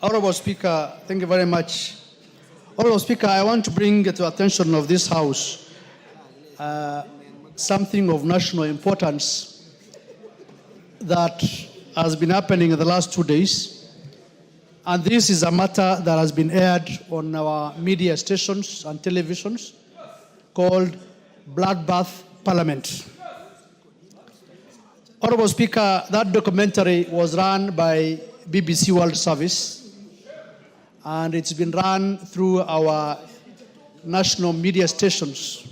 Honorable Speaker, thank you very much. Honorable Speaker, I want to bring to the attention of this House something of national importance that has been happening in the last 2 days. And this is a matter that has been aired on our media stations and televisions called Bloodbath Parliament. Honorable Speaker, that documentary was run by BBC World Service, and it's been run through our national media stations.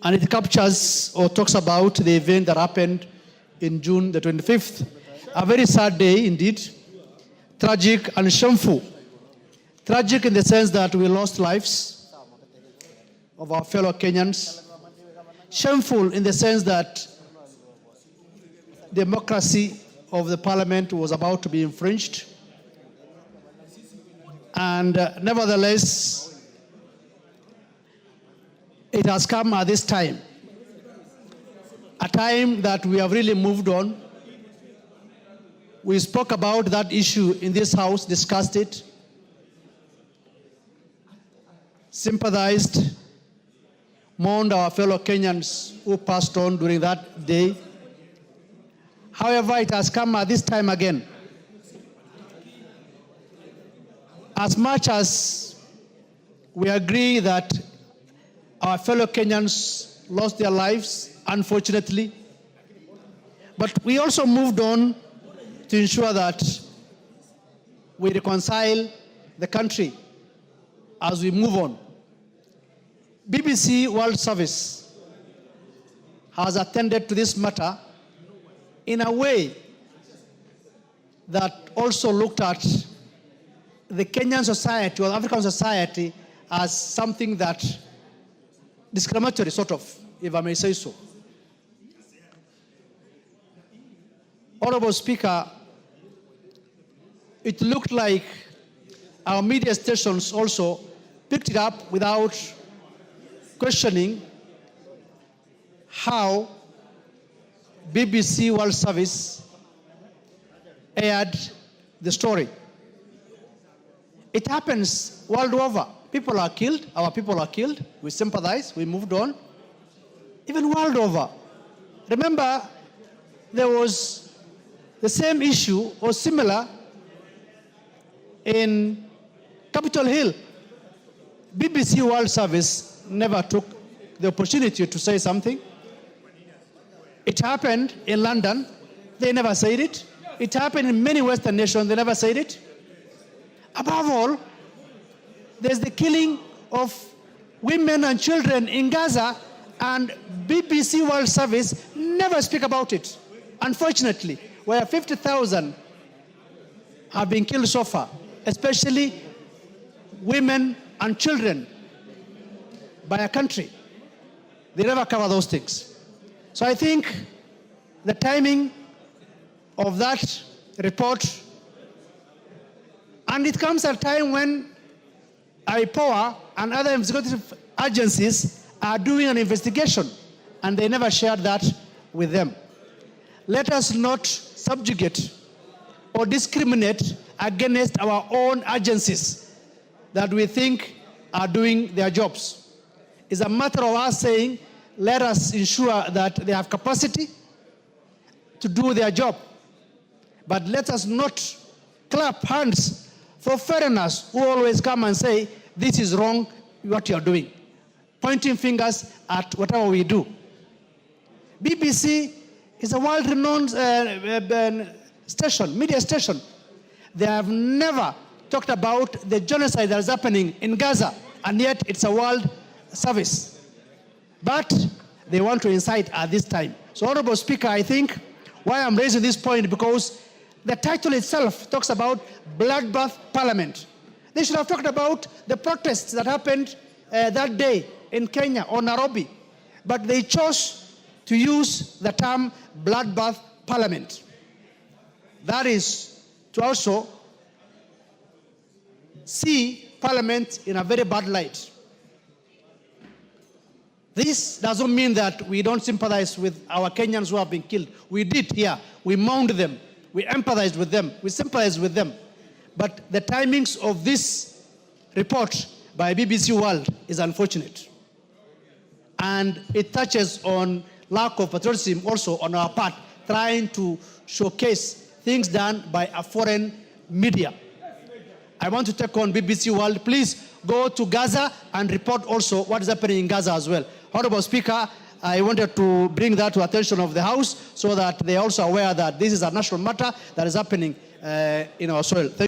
And it captures or talks about the event that happened in June the 25th. A very sad day indeed, tragic and shameful. Tragic in the sense that we lost lives of our fellow Kenyans. Shameful in the sense that democracy of the parliament was about to be infringed. And nevertheless, it has come at this time, a time that we have really moved on. We spoke about that issue in this House, discussed it, sympathized, mourned our fellow Kenyans who passed on during that day. However, it has come at this time again. As much as we agree that our fellow Kenyans lost their lives, unfortunately, but we also moved on to ensure that we reconcile the country as we move on. BBC World Service has attended to this matter in a way that also looked at the Kenyan society or African society as something that discriminatory, sort of, if I may say so. Honorable Speaker, it looked like our media stations also picked it up without questioning how BBC World Service aired the story. It happens world over. People are killed, our people are killed, we sympathize, we moved on. Even world over. Remember, there was the same issue or similar in Capitol Hill. BBC World Service never took the opportunity to say something. It happened in London, they never said it. It happened in many Western nations, they never said it. Above all, there's the killing of women and children in Gaza, and BBC World Service never speak about it. Unfortunately, where 50,000 have been killed so far, especially women and children by a country. They never cover those things. So I think the timing of that report, and it comes at a time when IPOA and other executive agencies are doing an investigation, and they never shared that with them. Let us not subjugate or discriminate against our own agencies that we think are doing their jobs. It's a matter of us saying, let us ensure that they have capacity to do their job. But let us not clap hands for foreigners who always come and say, this is wrong, what you're doing. Pointing fingers at whatever we do. BBC is a world-renowned station, media station. They have never talked about the genocide that is happening in Gaza, and yet it's a world service. But they want to incite at this time. So, Honorable Speaker, I think why I'm raising this point, because the title itself talks about Bloodbath Parliament. They should have talked about the protests that happened that day in Kenya or Nairobi, but they chose to use the term Bloodbath Parliament. That is to also see Parliament in a very bad light. This doesn't mean that we don't sympathize with our Kenyans who have been killed. We did here. We mourned them. We empathized with them. We sympathized with them. But the timings of this report by BBC World is unfortunate. And it touches on lack of patriotism also on our part, trying to showcase things done by a foreign media. I want to take on BBC World. Please go to Gaza and report also what is happening in Gaza as well. Honorable Speaker, I wanted to bring that to attention of the House so that they are also aware that this is a national matter that is happening in our soil.